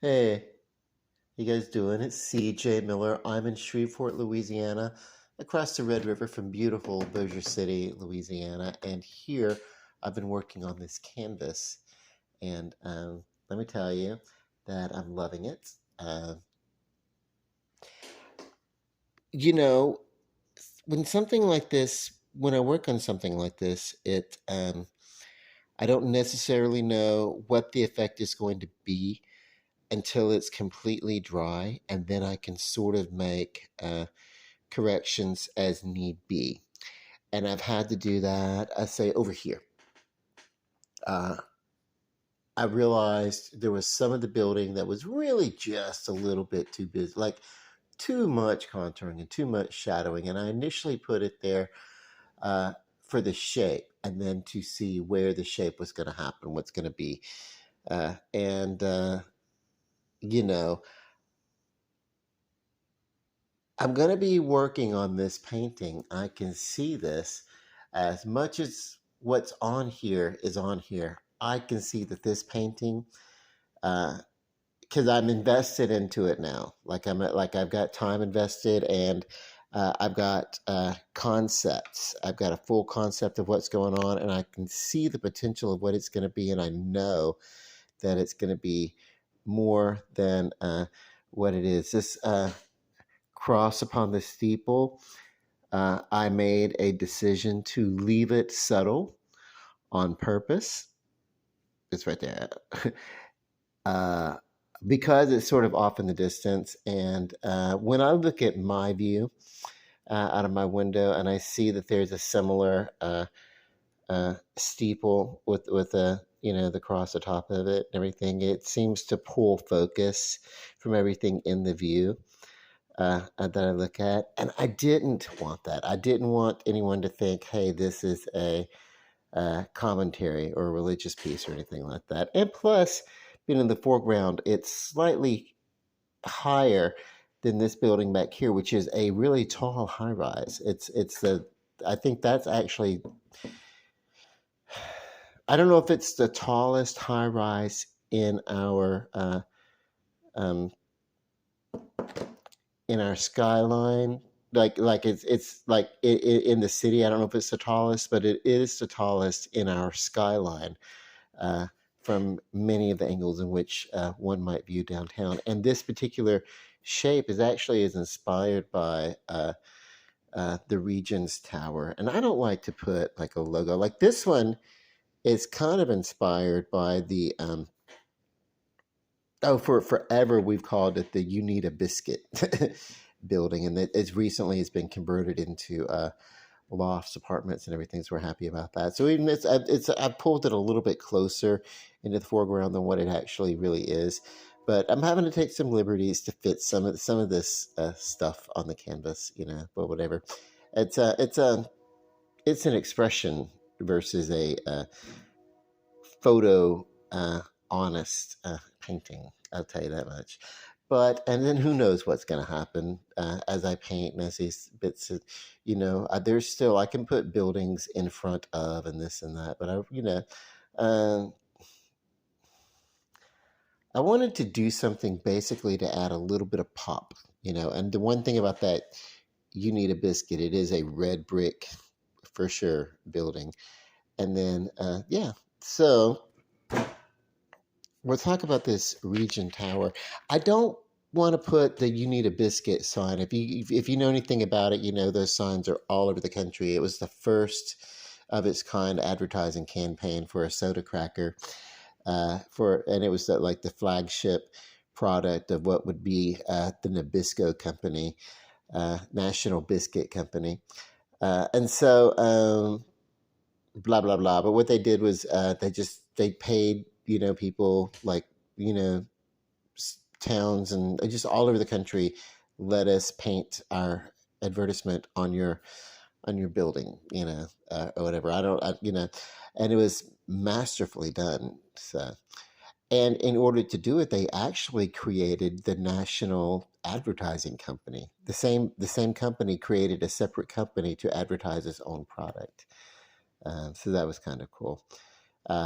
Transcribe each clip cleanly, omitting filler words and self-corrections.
Hey, you guys doing? It's CJ Miller. I'm in Shreveport, Louisiana, across the Red River from beautiful Bossier City, Louisiana. And here I've been working on this canvas. And let me tell you that I'm loving it. You know, when something like this, when I work on something like this, I don't necessarily know what the effect is going to be until it's completely dry, and then I can sort of make corrections as need be. And I've had to do that, I say over here. Uh, I realized there was some of the building that was really just a little bit too busy, like too much contouring and too much shadowing. And I initially put it there uh, for the shape and then to see where the shape was going to happen, what's going to be. And, you know, I'm going to be working on this painting. I can see this as much as what's on here is on here. I can see that this painting, because I'm invested into it now. Like I've got time invested, and I've got concepts. I've got a full concept of what's going on, and I can see the potential of what it's going to be, and I know that it's going to be more than what it is. This cross upon the steeple, I made a decision to leave it subtle on purpose. It's right there. uh, because it's sort of off in the distance. And when I look at my view out of my window and I see that there's a similar steeple with a the cross atop of it and everything, it seems to pull focus from everything in the view that I look at. And I didn't want that. I didn't want anyone to think, hey, this is a commentary or a religious piece or anything like that. And plus, being in the foreground, it's slightly higher than this building back here, which is a really tall high rise. It's the I think that's actually, I don't know if it's the tallest high rise um, in our skyline. Like it's like in the city. I don't know if it's the tallest, but it is the tallest in our skyline uh, from many of the angles in which one might view downtown. And this particular shape is inspired by the Regent's Tower. And I don't like to put like a logo like this one is kind of inspired by the for forever we've called it the You Need a Biscuit building, and it's recently has been converted into lofts, apartments, and everything. So we're happy about that. So even it's I pulled it a little bit closer into the foreground than what it actually really is. But I'm having to take some liberties to fit some of this stuff on the canvas, But whatever, it's a it's a it's an expression versus a photo honest painting. I'll tell you that much. But and then who knows what's going to happen as I paint and as these bits of, there's still I can put buildings in front of and this and that. But um, I wanted to do something basically to add a little bit of pop, And the one thing about that, You Need a Biscuit, it is a red brick for sure building. And then yeah, so we'll talk about this Regent Tower. I don't want to put the "You Need a Biscuit" sign. If you know anything about it, those signs are all over the country. It was the first of its kind advertising campaign for a soda cracker, and it was like the flagship product of what would be the Nabisco Company, National Biscuit Company, and so blah blah blah. But what they did was they paid people like you know towns and just all over the country, let us paint our advertisement on your building, or whatever. And it was masterfully done. So, and in order to do it, they actually created the National Advertising Company. The same company created a separate company to advertise its own product. So that was kind of cool,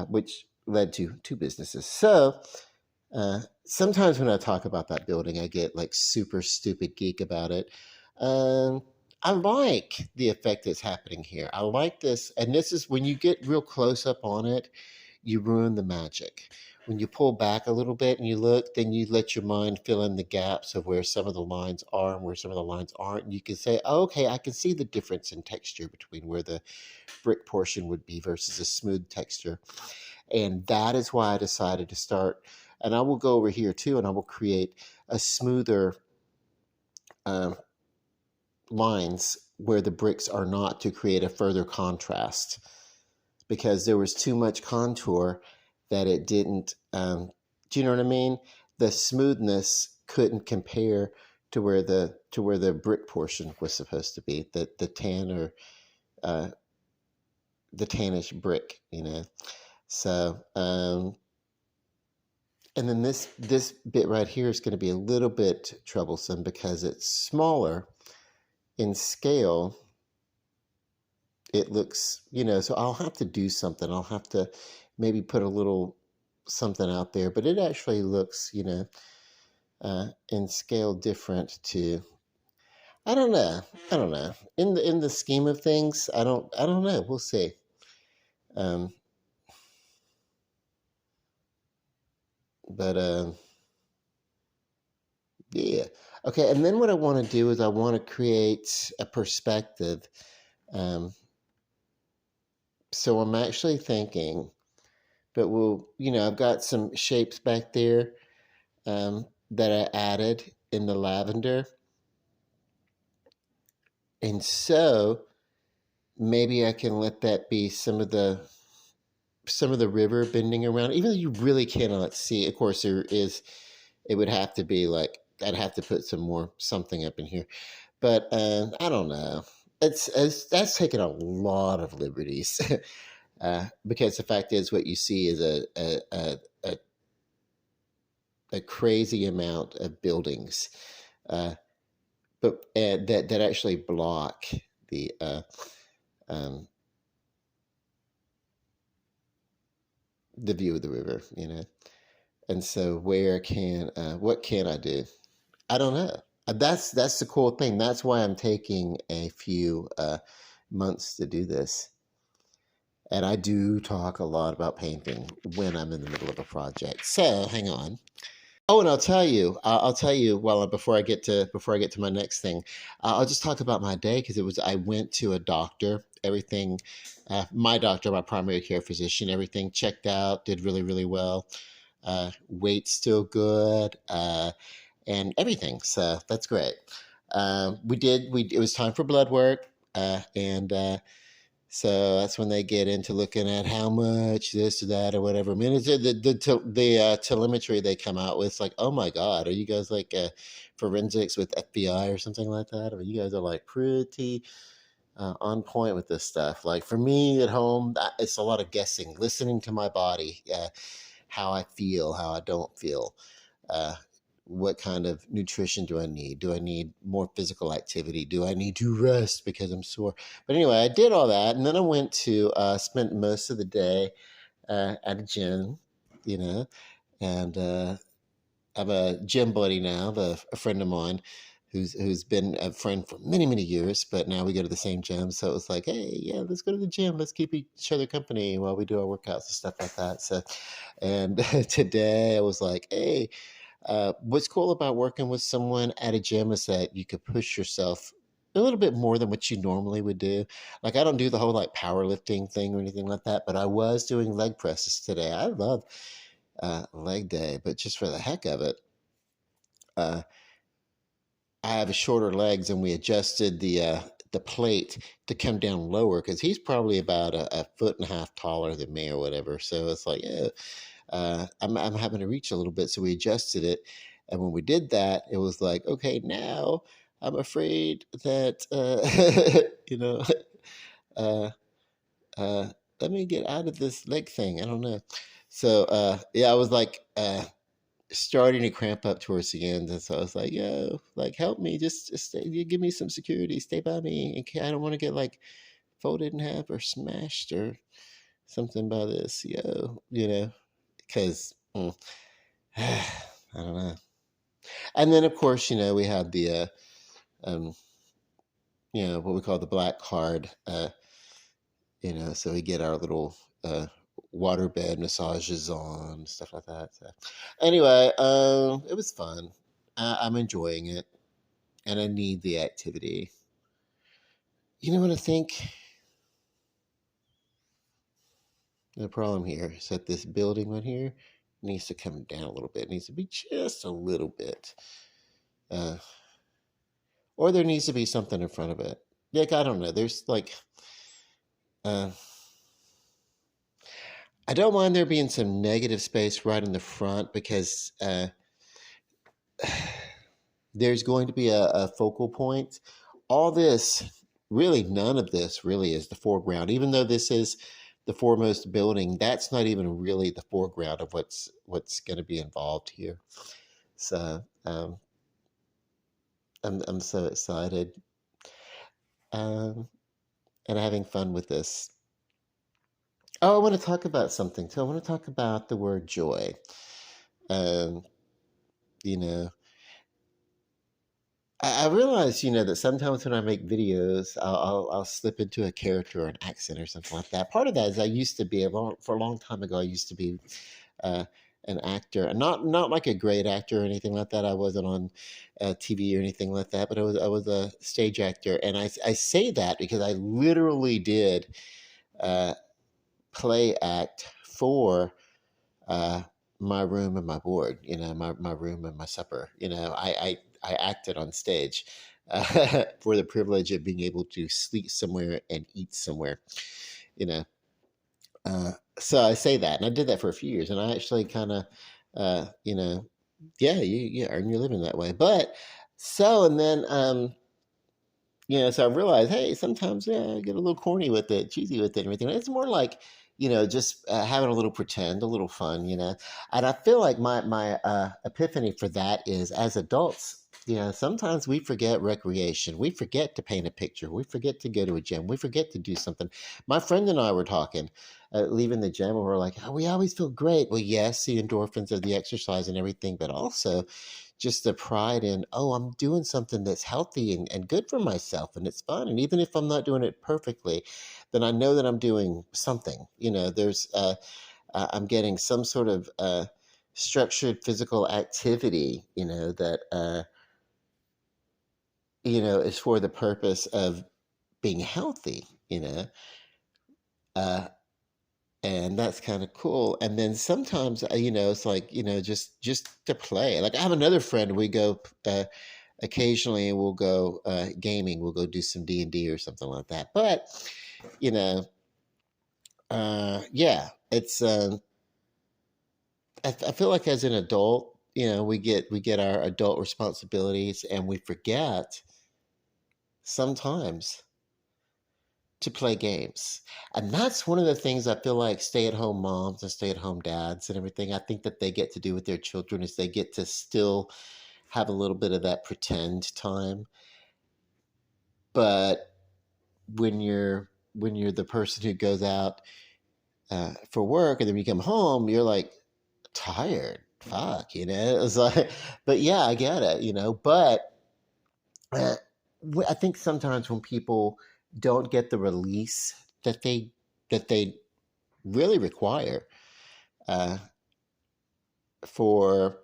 which led to two businesses. So sometimes when I talk about that building, I get like super stupid geek about it. Um, I like the effect that's happening here. I like this, and this is when you get real close up on it, you ruin the magic. When you pull back a little bit and you look, then you let your mind fill in the gaps of where some of the lines are and where some of the lines aren't. And you can say, oh, okay, I can see the difference in texture between where the brick portion would be versus a smooth texture. And that is why I decided to start. And I will go over here too, and I will create a smoother um, lines where the bricks are not, to create a further contrast, because there was too much contour that it didn't. Do you know what I mean? The smoothness couldn't compare to where the brick portion was supposed to be, the tan, or uh, the tannish brick, you know. So and then this bit right here is going to be a little bit troublesome because it's smaller in scale. It looks, you know, so I'll have to do something. I'll have to maybe put a little something out there, but it actually looks, you know, in scale different to. I don't know. I don't know. In the scheme of things, I don't know. We'll see. Um, but yeah. Okay. And then what I want to do is I want to create a perspective. Um, so I'm actually thinking, but we'll, you know, I've got some shapes back there that I added in the lavender. And so maybe I can let that be some of the river bending around, even though you really cannot see. Of course, there is. It would have to be like I'd have to put some more something up in here, but I don't know. It's that's taking a lot of liberties, because the fact is, what you see is a crazy amount of buildings, uh, but that actually block the um, the view of the river, you know. And so, what can I do? I don't know. That's the cool thing. That's why I'm taking a few months to do this. And I do talk a lot about painting when I'm in the middle of a project. So hang on. Oh, and I'll tell you while before I get to my next thing, I'll just talk about my day because it was I went to a doctor. Everything, my doctor, my primary care physician, everything checked out, did really really well. Weight still good, and everything. So that's great. We it was time for blood work, and so that's when they get into looking at how much this or that or whatever. I mean, it's telemetry they come out with. It's like, oh my God, are you guys like forensics with FBI or something like that? Or you guys are like pretty on point with this stuff. Like for me at home, it's a lot of guessing, listening to my body, how I feel, how I don't feel. Uh, what kind of nutrition do I need? Do I need more physical activity? Do I need to rest because I'm sore? But anyway, I did all that, and then I went to spent most of the day at a gym, you know, and I have a gym buddy now, a friend of mine, who's been a friend for many many years, but now we go to the same gym. So it was like, hey, yeah, let's go to the gym. Let's keep each other company while we do our workouts and stuff like that. So, and today I was like, hey. What's cool about working with someone at a gym is that you could push yourself a little bit more than what you normally would do. Like I don't do the whole like powerlifting thing or anything like that, but I was doing leg presses today. I love leg day, but just for the heck of it, uh, I have shorter legs, and we adjusted the plate to come down lower because he's probably about a foot and a half taller than me or whatever. So it's like, yeah, I'm having to reach a little bit. So we adjusted it. And when we did that, it was like, okay, now I'm afraid that, you know, uh, uh, let me get out of this leg thing. I don't know. So, yeah, I was like, starting to cramp up towards the end. And so I was like, yo, like, help me, just stay, you give me some security, stay by me. I don't want to get like folded in half or smashed or something by this, yo, you know, because I I don't know. And then, of course, we had the, um, what we call the black card, so we get our little waterbed massages on, stuff like that. So, anyway, it was fun. I'm enjoying it, and I need the activity. You know what I think? The problem here is that this building right here needs to come down a little bit. It needs to be just a little bit. Uh, or there needs to be something in front of it. Like, I don't know. There's like, uh, I don't mind there being some negative space right in the front because there's going to be a focal point. All this, really, none of this really is the foreground. Even though this is the foremost building, that's not even really the foreground of what's going to be involved here. So I'm so excited, and having fun with this. Oh, I want to talk about something too. I want to talk about the word joy. Um, you know, I realize, that sometimes when I make videos, I'll slip into a character or an accent or something like that. Part of that is I used to be for a long time ago. I used to be uh, an actor, and not like a great actor or anything like that. I wasn't on TV or anything like that, but I was a stage actor, and I say that because I literally did uh, play act for uh, my room and my board, my room and my supper. I acted on stage for the privilege of being able to sleep somewhere and eat somewhere, you know. So I say that, and I did that for a few years, and I actually kind of, yeah, you earn your living that way. But so, and then, so I realized, hey, sometimes, yeah, I get a little corny with it, cheesy with it, and everything. It's more like, just having a little pretend, a little fun. And I feel like my epiphany for that is, as adults, sometimes we forget recreation. We forget to paint a picture. We forget to go to a gym. We forget to do something. My friend and I were talking, leaving the gym, and we're like, oh, we always feel great. Well, yes, the endorphins of the exercise and everything, but also just the pride in, oh, I'm doing something that's healthy and good for myself and it's fun. And even if I'm not doing it perfectly, then I know that I'm doing something. I'm getting some sort of structured physical activity, that, is for the purpose of being healthy, uh, and that's kind of cool. And then sometimes, it's like, just to play. Like I have another friend, we go, occasionally we'll go gaming, we'll go do some D&D or something like that. But you know yeah, it's I feel like as an adult, we get our adult responsibilities, and we forget sometimes to play games. And that's one of the things I feel like stay-at-home moms and stay-at-home dads and everything, I think that they get to do with their children, is they get to still have a little bit of that pretend time. But when you're the person who goes out for work, and then you come home, you're like tired. Fuck, It's like, but yeah, I get it, But uh, I think sometimes when people don't get the release that they really require uh, for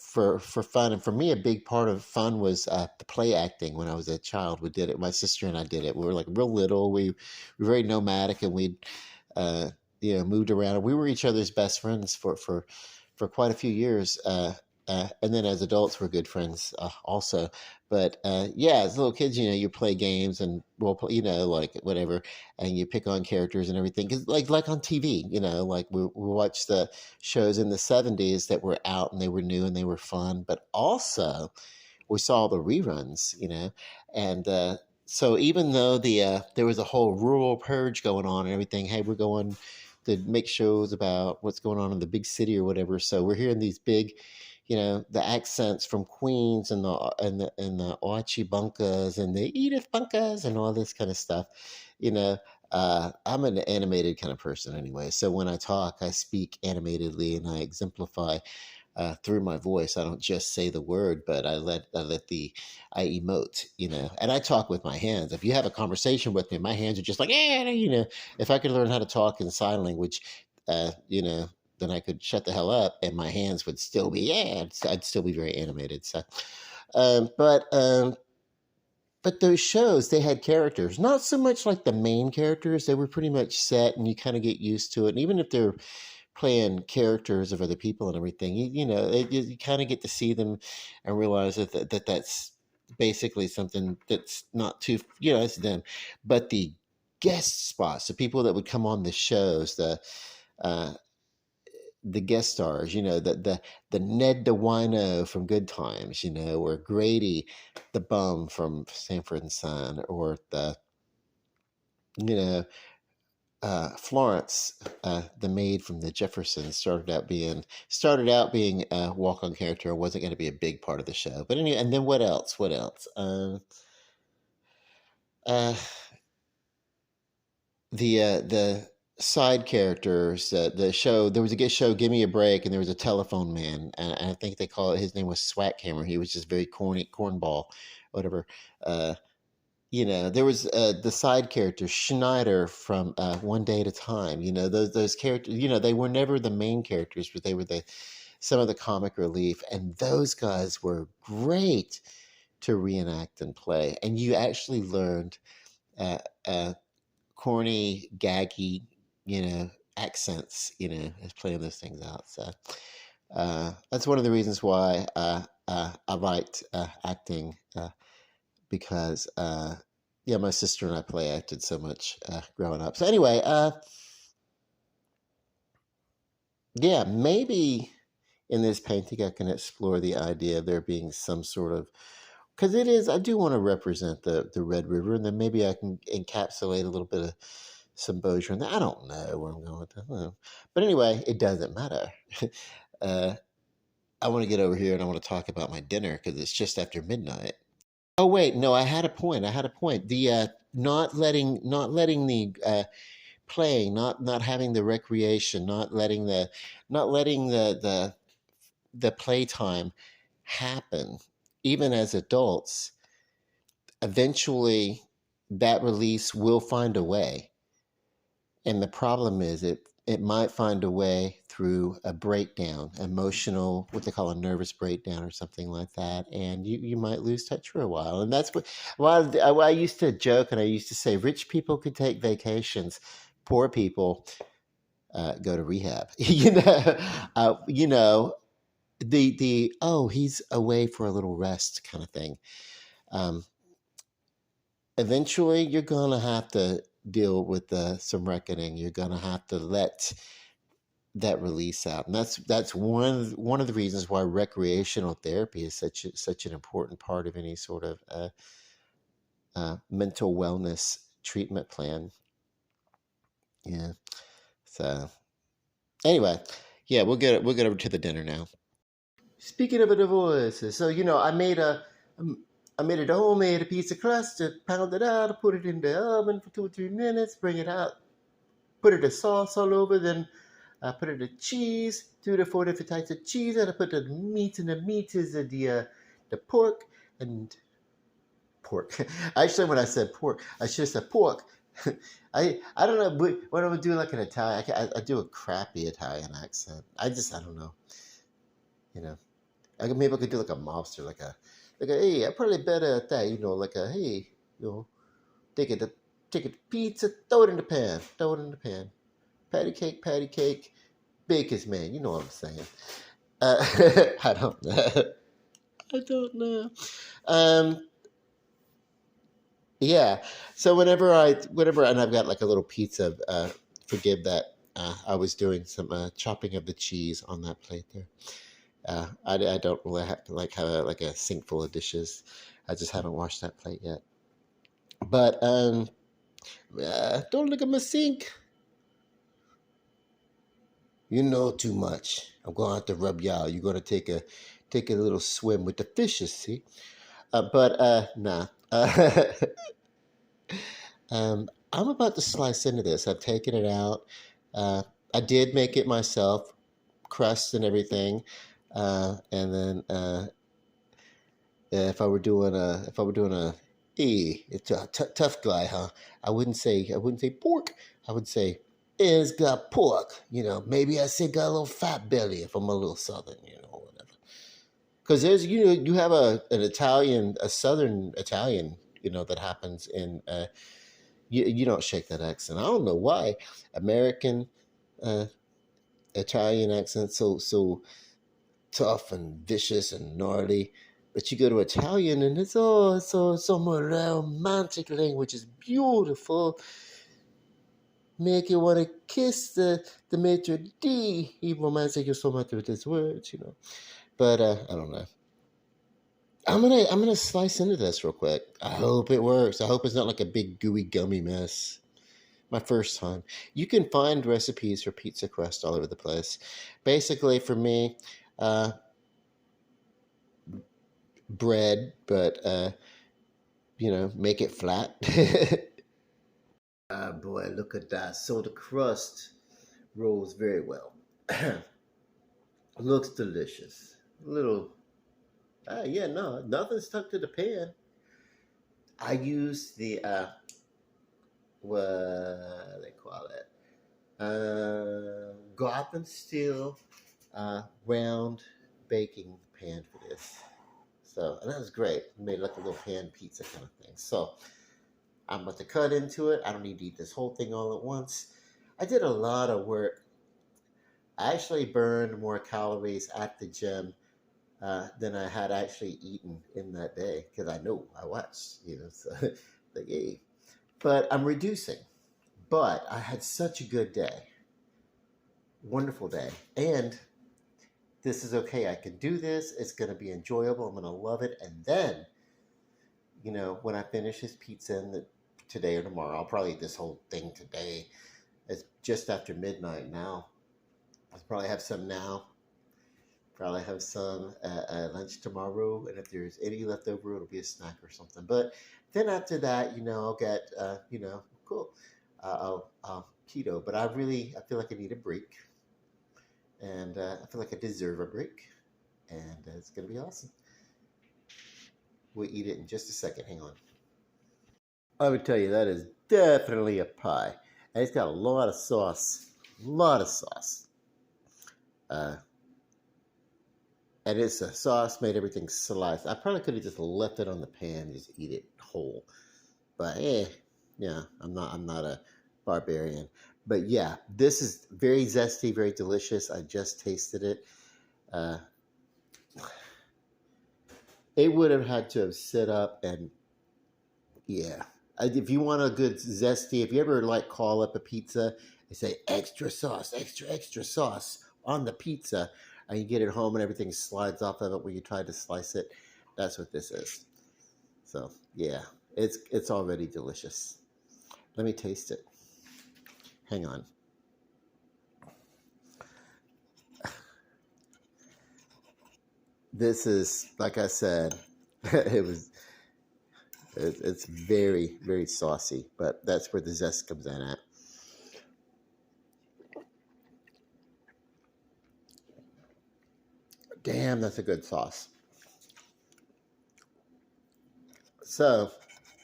for fun. And for me, a big part of fun was the play acting. When I was a child, we did it, my sister and I did it. We were like real little, we were very nomadic, and we uh, moved around. We were each other's best friends for quite a few years. And then as adults, we're good friends also. But yeah, as little kids, you play games and role play, like whatever, and you pick on characters and everything. Cause like on TV, like we watched the shows in the '70s that were out and they were new and they were fun. But also, we saw the reruns, and so even though there was a whole rural purge going on and everything, hey, we're going to make shows about what's going on in the big city or whatever. So we're hearing these big, the accents from Queens and the Archie Bunkas and the Edith Bunkas and all this kind of stuff. I'm an animated kind of person anyway. So when I talk, I speak animatedly and I exemplify through my voice. I don't just say the word, but I emote, and I talk with my hands. If you have a conversation with me, my hands are just like, if I could learn how to talk in sign language, then I could shut the hell up and my hands would still be, I'd still be very animated. So, um, but, um, but those shows, they had characters, not so much like the main characters. They were pretty much set and you kind of get used to it. And even if they're playing characters of other people and everything, you kind of get to see them and realize that's basically something that's not too, it's them. But the guest spots, the people that would come on the shows, uh, the guest stars, the Ned DeWino from Good Times, or Grady the bum from Sanford and Son, or you know, Florence, the maid from the Jeffersons, started out being a walk-on character and wasn't going to be a big part of the show. But anyway, and then what else? What else? Uh, the side characters, the show. There was a good show, Give Me a Break, and there was a telephone man, and I think they call it. His name was Swackhammer. He was just very corny, cornball, whatever. Uh, there was the side character Schneider from One Day at a Time. Those characters. They were never the main characters, but they were some of the comic relief, and those guys were great to reenact and play. And you actually learned uh, uh, corny, gaggy, accents, as playing those things out. So that's one of the reasons why I liked acting. Because yeah, my sister and I play acted so much growing up. So anyway, yeah, maybe in this painting I can explore the idea of there being some sort of, because I do want to represent the Red River, and then maybe I can encapsulate a little bit of symbosia in there. I don't know where I'm going with that. But anyway, it doesn't matter. uh, I want to get over here and I want to talk about my dinner because it's just after midnight. Oh wait, no, I had a point. I had a point. The not letting the playing, not having the recreation, not letting the playtime happen, even as adults. Eventually, that release will find a way. And the problem is it might find a way through a breakdown, emotional, what they call a nervous breakdown or something like that. And you might lose touch for a while. And that's what I used to joke and I used to say rich people could take vacations, poor people go to rehab. You know, the oh, he's away for a little rest kind of thing. Um, Eventually you're gonna have to deal with some reckoning. You're gonna have to let that release out, and that's one of the reasons why recreational therapy is such an important part of any sort of mental wellness treatment plan. Yeah. So anyway, yeah, we'll get over to the dinner now. Speaking of a divorce, so I made a homemade piece of crust, pound it out, put it in the oven for 2 or 3 minutes, bring it out, put it a sauce all over, then I put it a cheese, 2 to 4 different types of cheese, and I put the meat, and the meat is the pork and pork. Actually, when I said pork, I should have said pork. I don't know, but when I would do like an Italian, I do a crappy Italian accent. I don't know, you know. Maybe I could do like a mobster, like a hey, I'm probably better at that, like a hey, you know, take it, take it pizza, throw it in the pan, patty cake, baker's man. You know what I'm saying? I don't know. I don't know. Um, yeah. So whenever, and I've got like a little pizza. Forgive that. I was doing some chopping of the cheese on that plate there. I don't really have like a sink full of dishes. I just haven't washed that plate yet. But don't look at my sink. You know too much. I'm gonna have to rub you out. You're gonna take a little swim with the fishes. See, but nah. I'm about to slice into this. I've taken it out. Uh, I did make it myself, crust and everything. And then if I were doing a it's a tough guy, huh? I wouldn't say pork. I would say it's got pork. You know, maybe I say got a little fat belly if I'm a little southern. You know, whatever. Because there's you have a southern Italian, that happens in you don't shake that accent. I don't know why American uh, Italian accent so tough and vicious and gnarly. But you go to Italian and it's so more romantic language. It's beautiful. Make you want to kiss the maitre d. He romantic you so much with his words. But I don't know. I'm gonna slice into this real quick. I hope it works. I hope it's not like a big gooey gummy mess. My first time. You can find recipes for pizza crust all over the place. Basically, for me, uh, bread, but make it flat. Ah, boy, look at that. So the crust rolls very well. Looks delicious. A little, yeah, no, nothing stuck to the pan. I use the what do they call it? Gotham steel round baking pan for this. So, and that was great. Made like a little pan pizza kind of thing. So, I'm about to cut into it. I don't need to eat this whole thing all at once. I did a lot of work. I actually burned more calories at the gym than I had actually eaten in that day because I know I was. So like, hey. But I'm reducing. But I had such a good day, wonderful day, and this is okay. I can do this. It's going to be enjoyable. I'm going to love it. And then, when I finish this pizza today or tomorrow, I'll probably eat this whole thing today. It's just after midnight now. I'll probably have some now. Probably have some at lunch tomorrow. And if there's any left over, it'll be a snack or something. But then after that, I'll get, cool. I'll keto. But I feel like I need a break. And I feel like I deserve a break. And it's going to be awesome. We'll eat it in just a second. Hang on. I would tell you that is definitely a pie. And it's got a lot of sauce. A lot of sauce. And it's a sauce made everything sliced. I probably could have just left it on the pan and just eat it whole. But yeah, I'm not a barbarian. But yeah, this is very zesty, very delicious. I just tasted it. Uh, it would have had to have sit up and yeah. If you want a good zesty, if you ever call up a pizza and say extra sauce, extra sauce on the pizza, and you get it home and everything slides off of it when you try to slice it, that's what this is. So yeah, it's already delicious. Let me taste it. Hang on. This is, like I said, it's very, very saucy, but that's where the zest comes in at. Damn, that's a good sauce. So,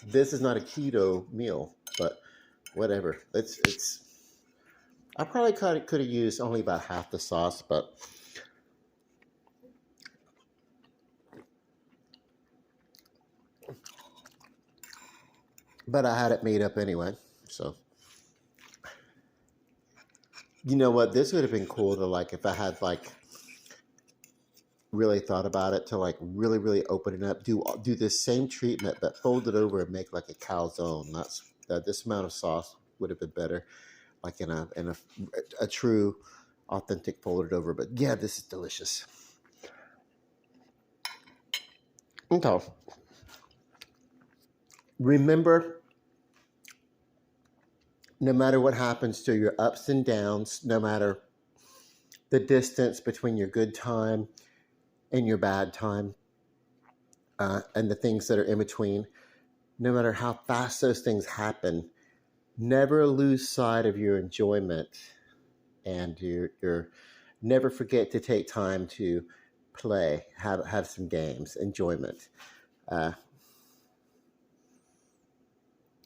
this is not a keto meal, but whatever. It's. I probably could have used only about half the sauce, but I had it made up anyway. So, you know what? This would have been cool to if I had really thought about it to really really open it up, do this same treatment but fold it over and make like a calzone. That's this amount of sauce would have been better, like in a true authentic folded over. But yeah, this is delicious. Okay, remember, no matter what happens to your ups and downs, no matter the distance between your good time and your bad time, and the things that are in between, no matter how fast those things happen, never lose sight of your enjoyment and your never forget to take time to play, have some games, enjoyment. Uh,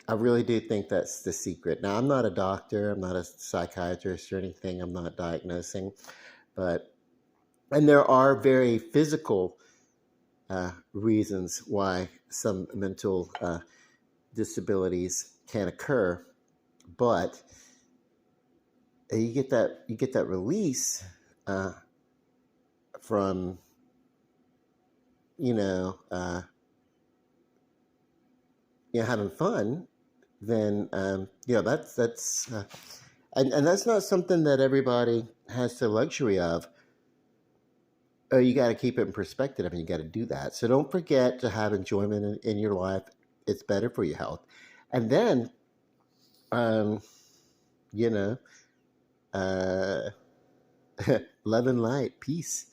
I really do think that's the secret. Now, I'm not a doctor, I'm not a psychiatrist or anything, I'm not diagnosing, but, and there are very physical reasons why some mental disabilities can occur, but you get that release from you know uh, having fun, then and that's not something that everybody has the luxury of. You got to keep it in perspective. I mean, you got to do that. So don't forget to have enjoyment in your life. It's better for your health. And then, um, you know, uh, love and light, peace,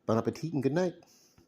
bon appetit, and good night.